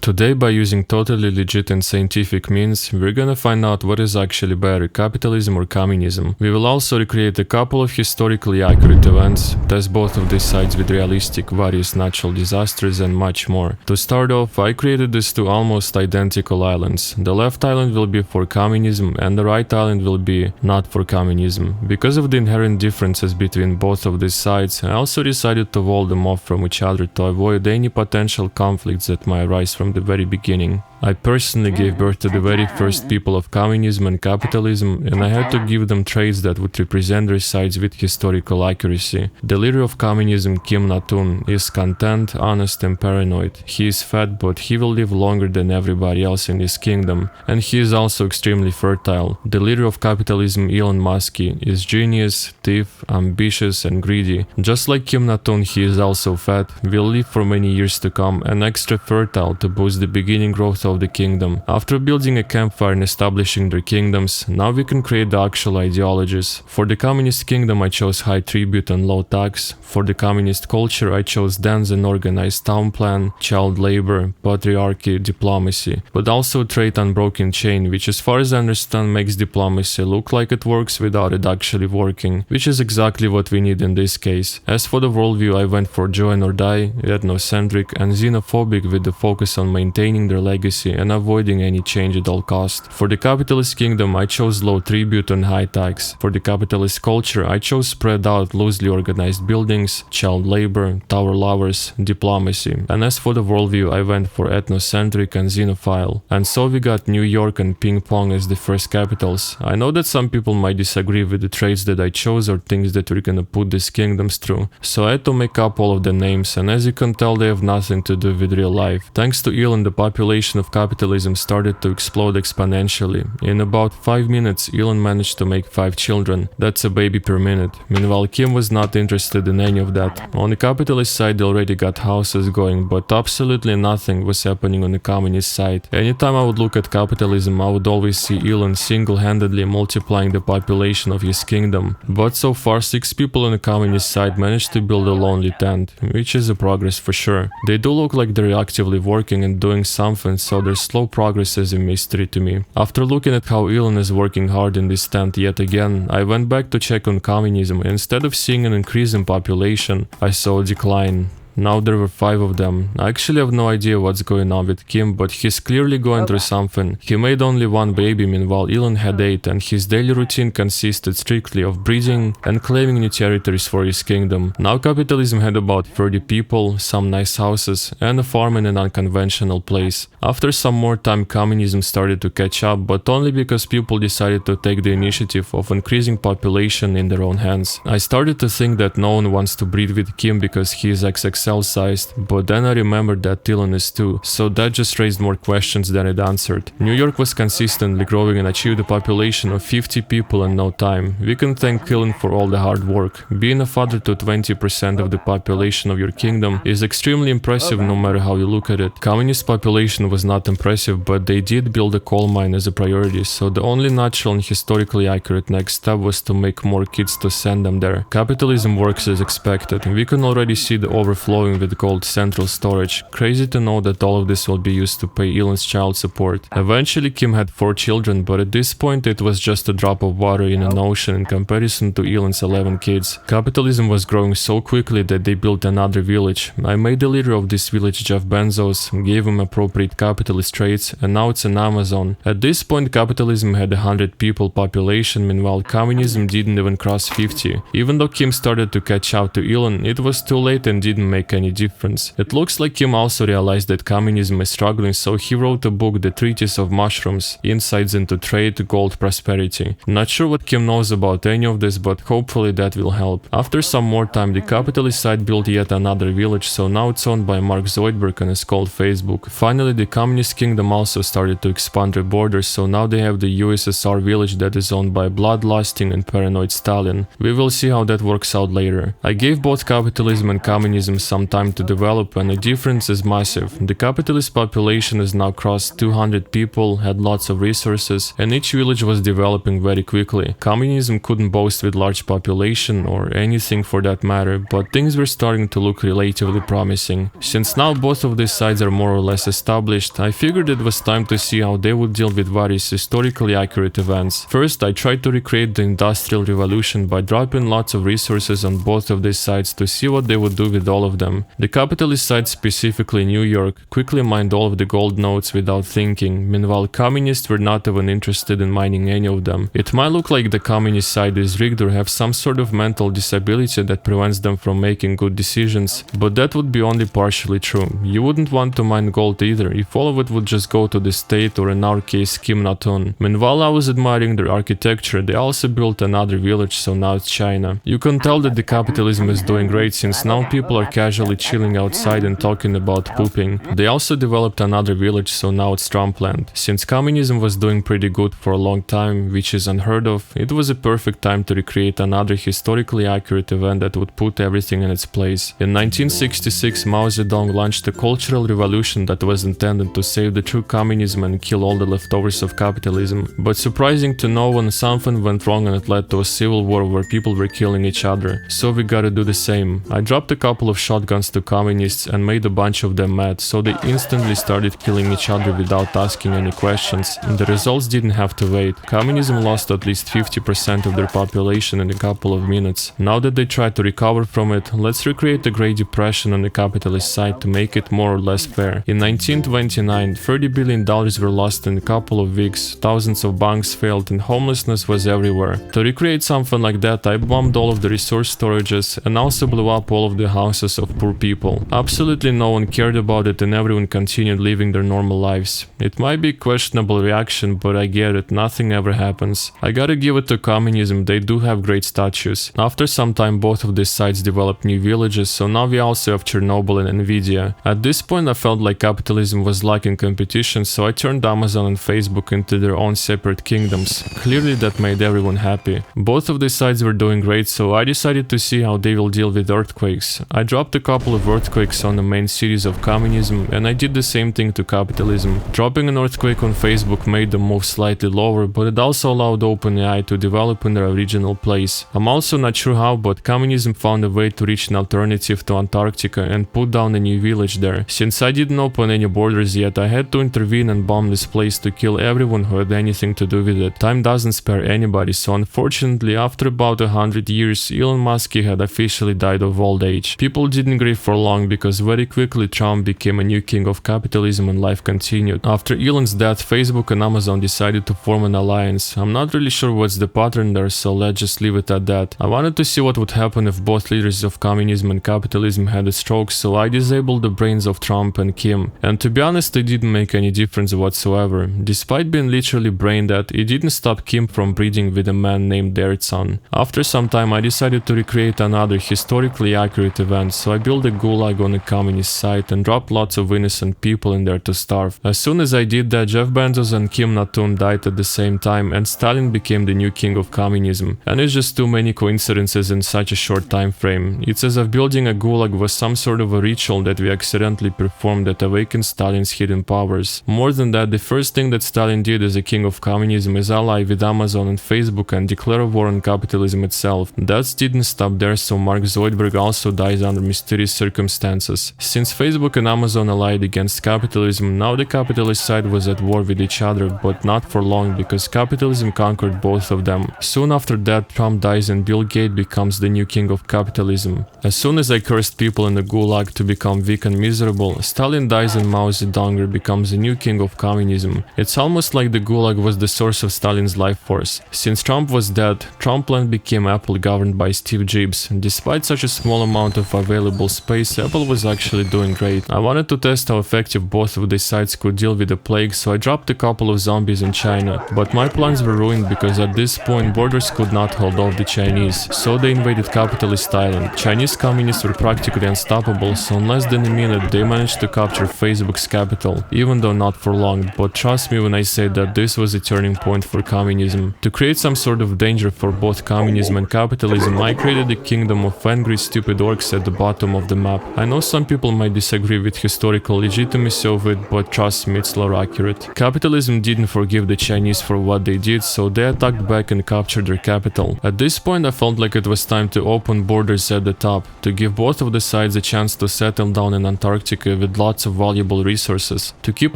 Today, by using totally legit and scientific means, we're gonna find out what is actually better, capitalism or communism. We will also recreate a couple of historically accurate events, test both of these sides with realistic, various natural disasters and much more. To start off, I created these two almost identical islands. The left island will be for communism and the right island will be not for communism. Because of the inherent differences between both of these sides, I also decided to wall them off from each other to avoid any potential conflicts that might arise from the very beginning. I personally gave birth to the very first people of communism and capitalism, and I had to give them traits that would represent their sides with historical accuracy. The leader of communism, Kim Il-sung, is content, honest and paranoid. He is fat, but he will live longer than everybody else in his kingdom, and he is also extremely fertile. The leader of capitalism, Elon Musk, is genius, thief, ambitious and greedy. Just like Kim Il-sung, he is also fat, will live for many years to come, and extra fertile to boost the beginning growth of the kingdom. After building a campfire and establishing their kingdoms, now we can create the actual ideologies. For the communist kingdom I chose high tribute and low tax. For the communist culture I chose dense and organized town plan, child labor, patriarchy, diplomacy, but also trade unbroken chain, which as far as I understand makes diplomacy look like it works without it actually working, which is exactly what we need in this case. As for the worldview I went for join or die, ethnocentric and xenophobic with the focus on maintaining their legacy and avoiding any change at all cost. For the capitalist kingdom I chose low tribute and high tax. For the capitalist culture I chose spread out loosely organized buildings, child labor, tower lovers, diplomacy. And as for the worldview I went for ethnocentric and xenophile. And so we got New York and Ping Pong as the first capitals. I know that some people might disagree with the traits that I chose or things that we're gonna put these kingdoms through, so I had to make up all of the names, and as you can tell they have nothing to do with real life. Thanks to Elon, the population of capitalism started to explode exponentially. In about 5 minutes, Elon managed to make 5 children. That's a baby per minute. Meanwhile, Kim was not interested in any of that. On the capitalist side, they already got houses going, but absolutely nothing was happening on the communist side. Anytime I would look at capitalism, I would always see Elon single-handedly multiplying the population of his kingdom. But so far, 6 people on the communist side managed to build a lonely tent, which is a progress for sure. They do look like they're actively working and doing something, so their slow progress is a mystery to me. After looking at how Elon is working hard in this tent yet again, I went back to check on communism. Instead of seeing an increase in population, I saw a decline. Now there were 5 of them. I actually have no idea what's going on with Kim, but he's clearly going through something. He made only 1 baby, meanwhile Elon had 8, and his daily routine consisted strictly of breeding and claiming new territories for his kingdom. Now capitalism had about 30 people, some nice houses, and a farm in an unconventional place. After some more time, communism started to catch up, but only because people decided to take the initiative of increasing population in their own hands. I started to think that no one wants to breed with Kim because he is XXL sized, but then I remembered that Elon is too, so that just raised more questions than it answered. New York was consistently growing and achieved a population of 50 people in no time. We can thank Elon for all the hard work. Being a father to 20% of the population of your kingdom is extremely impressive no matter how you look at it. Communist population was not impressive, but they did build a coal mine as a priority, so the only natural and historically accurate next step was to make more kids to send them there. Capitalism works as expected. We can already see the overflow with gold central storage. Crazy to know that all of this will be used to pay Elon's child support. Eventually Kim had 4 children, but at this point it was just a drop of water in an ocean in comparison to Elon's 11 kids. Capitalism was growing so quickly that they built another village. I made the leader of this village Jeff Bezos, gave him appropriate capitalist traits, and now it's an Amazon. At this point capitalism had 100 people population, meanwhile communism didn't even cross 50. Even though Kim started to catch up to Elon, it was too late and didn't make any difference. It looks like Kim also realized that communism is struggling, so he wrote a book, The Treatise of Mushrooms, Insights into Trade, Gold, Prosperity. Not sure what Kim knows about any of this, but hopefully that will help. After some more time, the capitalist side built yet another village, so now it's owned by Mark Zuckerberg and is called Facebook. Finally, the communist kingdom also started to expand their borders, so now they have the USSR village that is owned by bloodlusting and paranoid Stalin. We will see how that works out later. I gave both capitalism and communism some time to develop, and the difference is massive. The capitalist population has now crossed 200 people, had lots of resources, and each village was developing very quickly. Communism couldn't boast with large population, or anything for that matter, but things were starting to look relatively promising. Since now both of these sides are more or less established, I figured it was time to see how they would deal with various historically accurate events. First, I tried to recreate the Industrial Revolution by dropping lots of resources on both of these sides to see what they would do with all of them. The capitalist side, specifically New York, quickly mined all of the gold notes without thinking. Meanwhile, communists were not even interested in mining any of them. It might look like the communist side is rigged or have some sort of mental disability that prevents them from making good decisions, but that would be only partially true. You wouldn't want to mine gold either, if all of it would just go to the state, or in our case Kim Natun. Meanwhile, I was admiring their architecture. They also built another village, so now it's China. You can tell that the capitalism is doing great, since now people are casually chilling outside and talking about pooping. They also developed another village, so now it's Trumpland. Since communism was doing pretty good for a long time, which is unheard of, it was a perfect time to recreate another historically accurate event that would put everything in its place. In 1966, Mao Zedong launched a cultural revolution that was intended to save the true communism and kill all the leftovers of capitalism. But surprising to no one, something went wrong and it led to a civil war where people were killing each other. So we gotta do the same. I dropped a couple of shotguns to communists and made a bunch of them mad, so they instantly started killing each other without asking any questions. And the results didn't have to wait. Communism lost at least 50% of their population in a couple of minutes. Now that they try to recover from it, let's recreate the Great Depression on the capitalist side to make it more or less fair. In 1929, $30 billion were lost in a couple of weeks, thousands of banks failed, and homelessness was everywhere. To recreate something like that, I bombed all of the resource storages and also blew up all of the houses of poor people. Absolutely no one cared about it and everyone continued living their normal lives. It might be a questionable reaction, but I get it, nothing ever happens. I gotta give it to communism, they do have great statues. After some time both of these sides developed new villages, so now we also have Chernobyl and Nvidia. At this point I felt like capitalism was lacking competition, so I turned Amazon and Facebook into their own separate kingdoms. Clearly that made everyone happy. Both of these sides were doing great, so I decided to see how they will deal with earthquakes. I dropped a couple of earthquakes on the main series of communism, and I did the same thing to capitalism. Dropping an earthquake on Facebook made the move slightly lower, but it also allowed OpenAI to develop in their original place. I'm also not sure how, but communism found a way to reach an alternative to Antarctica and put down a new village there. Since I didn't open any borders yet, I had to intervene and bomb this place to kill everyone who had anything to do with it. Time doesn't spare anybody, so unfortunately after about 100 years, Elon Musk had officially died of old age. People didn't grieve for long because very quickly Trump became a new king of capitalism and life continued. After Elon's death, Facebook and Amazon decided to form an alliance. I'm not really sure what's the pattern there, so let's just leave it at that. I wanted to see what would happen if both leaders of communism and capitalism had a stroke, so I disabled the brains of Trump and Kim. And to be honest, it didn't make any difference whatsoever. Despite being literally brain dead, it didn't stop Kim from breeding with a man named Dertsan. After some time I decided to recreate another historically accurate event, so I built a gulag on a communist site and dropped lots of innocent people in there to starve. As soon as I did that, Jeff Bezos and Kim Natun died at the same time and Stalin became the new king of communism. And it's just too many coincidences in such a short time frame. It's as if building a gulag was some sort of a ritual that we accidentally performed that awakened Stalin's hidden powers. More than that, the first thing that Stalin did as a king of communism is ally with Amazon and Facebook and declare a war on capitalism itself. That didn't stop there, so Mark Zuckerberg also died under mysterious circumstances. Since Facebook and Amazon allied against capitalism, now the capitalist side was at war with each other, but not for long because capitalism conquered both of them. Soon after that, Trump dies and Bill Gates becomes the new king of capitalism. As soon as I cursed people in the gulag to become weak and miserable, Stalin dies and Mao Zedong becomes the new king of communism. It's almost like the gulag was the source of Stalin's life force. Since Trump was dead, Trumpland became Apple governed by Steve Jobs. Despite such a small amount of available space, Apple was actually doing great. I wanted to test how effective both of these sides could deal with the plague, so I dropped a couple of zombies in China. But my plans were ruined because at this point borders could not hold off the Chinese, so they invaded capitalist island. Chinese communists were practically unstoppable, so in less than a minute they managed to capture Facebook's capital, even though not for long, but trust me when I say that this was a turning point for communism. To create some sort of danger for both communism and capitalism, I created a kingdom of angry stupid orcs at the bottom bottom of the map. I know some people might disagree with historical legitimacy of it, but trust me, it's lore accurate. Capitalism didn't forgive the Chinese for what they did, so they attacked back and captured their capital. At this point I felt like it was time to open borders at the top, to give both of the sides a chance to settle down in Antarctica with lots of valuable resources. To keep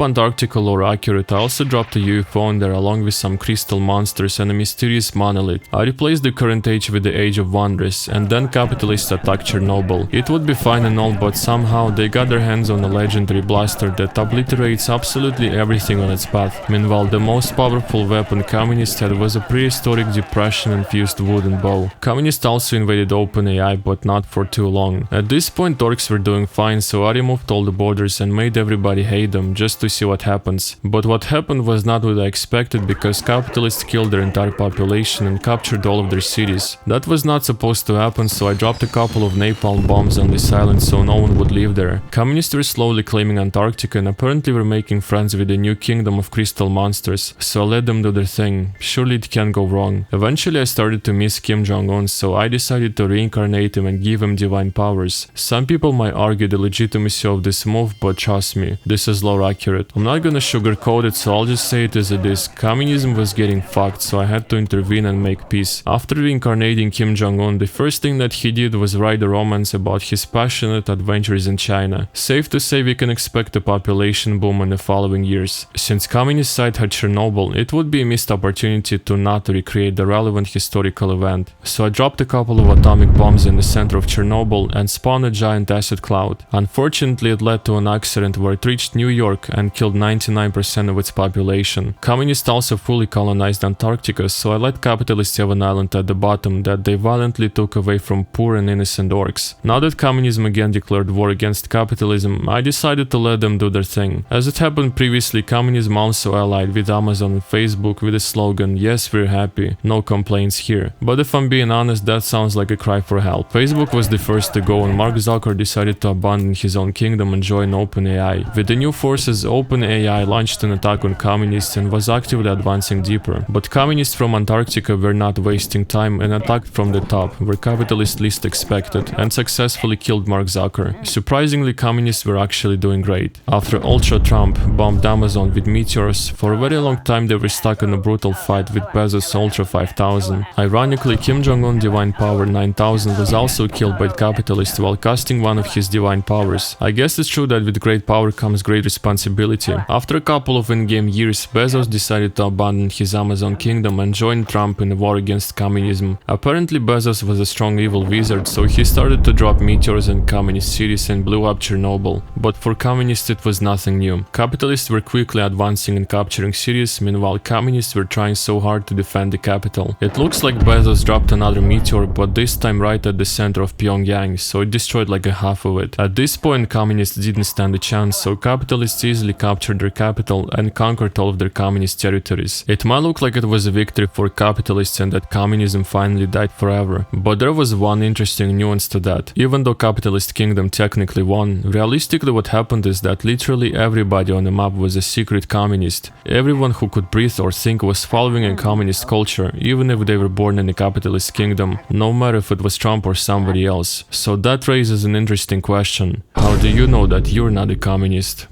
Antarctica lore accurate, I also dropped a UFO in there along with some crystal monsters and a mysterious monolith. I replaced the current age with the Age of Wonders, and then capitalists attacked Chernobyl. It would be fine and all, but somehow they got their hands on a legendary blaster that obliterates absolutely everything on its path. Meanwhile, the most powerful weapon communists had was a prehistoric depression-infused wooden bow. Communists also invaded OpenAI, but not for too long. At this point, orcs were doing fine, so I removed all the borders and made everybody hate them just to see what happens. But what happened was not what I expected, because capitalists killed their entire population and captured all of their cities. That was not supposed to happen, so I dropped a couple of napalm bombs on this island so no one would live there. Communists were slowly claiming Antarctica and apparently were making friends with the new kingdom of crystal monsters, so I let them do their thing. Surely it can't go wrong. Eventually I started to miss Kim Jong-un, so I decided to reincarnate him and give him divine powers. Some people might argue the legitimacy of this move, but trust me, this is lore accurate. I'm not gonna sugarcoat it, so I'll just say it as it is. Communism was getting fucked, so I had to intervene and make peace. After reincarnating Kim Jong-un, the first thing that he did was write a romance about his passionate adventures in China. Safe to say we can expect a population boom in the following years. Since communist side had Chernobyl, it would be a missed opportunity to not recreate the relevant historical event. So I dropped a couple of atomic bombs in the center of Chernobyl and spawned a giant acid cloud. Unfortunately, it led to an accident where it reached New York and killed 99% of its population. Communists also fully colonized Antarctica, so I let capitalists have an island at the bottom that they violently took away from poor and innocent orcs. Now that communism again declared war against capitalism, I decided to let them do their thing. As it happened previously, communism also allied with Amazon and Facebook with the slogan, "Yes, we're happy, no complaints here." But if I'm being honest, that sounds like a cry for help. Facebook was the first to go, and Mark Zucker decided to abandon his own kingdom and join OpenAI. With the new forces, OpenAI launched an attack on communists and was actively advancing deeper. But communists from Antarctica were not wasting time and attacked from the top, where capitalists least expected, and successfully killed Mark Zucker. Surprisingly, communists were actually doing great. After Ultra Trump bombed Amazon with meteors, for a very long time they were stuck in a brutal fight with Bezos' Ultra 5000. Ironically, Kim Jong-un Divine Power 9000 was also killed by capitalists while casting one of his divine powers. I guess it's true that with great power comes great responsibility. After a couple of in-game years, Bezos decided to abandon his Amazon kingdom and join Trump in a war against communism. Apparently Bezos was a strong evil wizard, so he started to drop meteors in communist cities and blew up Chernobyl. But for communists it was nothing new. Capitalists were quickly advancing and capturing cities, meanwhile communists were trying so hard to defend the capital. It looks like Bezos dropped another meteor, but this time right at the center of Pyongyang, so it destroyed like a half of it. At this point communists didn't stand a chance, so capitalists easily captured their capital and conquered all of their communist territories. It might look like it was a victory for capitalists and that communism finally died forever, but there was one interesting nuance to that. Even though capitalist kingdom technically won, realistically what happened is that literally everybody on the map was a secret communist. Everyone who could breathe or think was following a communist culture, even if they were born in a capitalist kingdom, no matter if it was Trump or somebody else. So that raises an interesting question. How do you know that you're not a communist?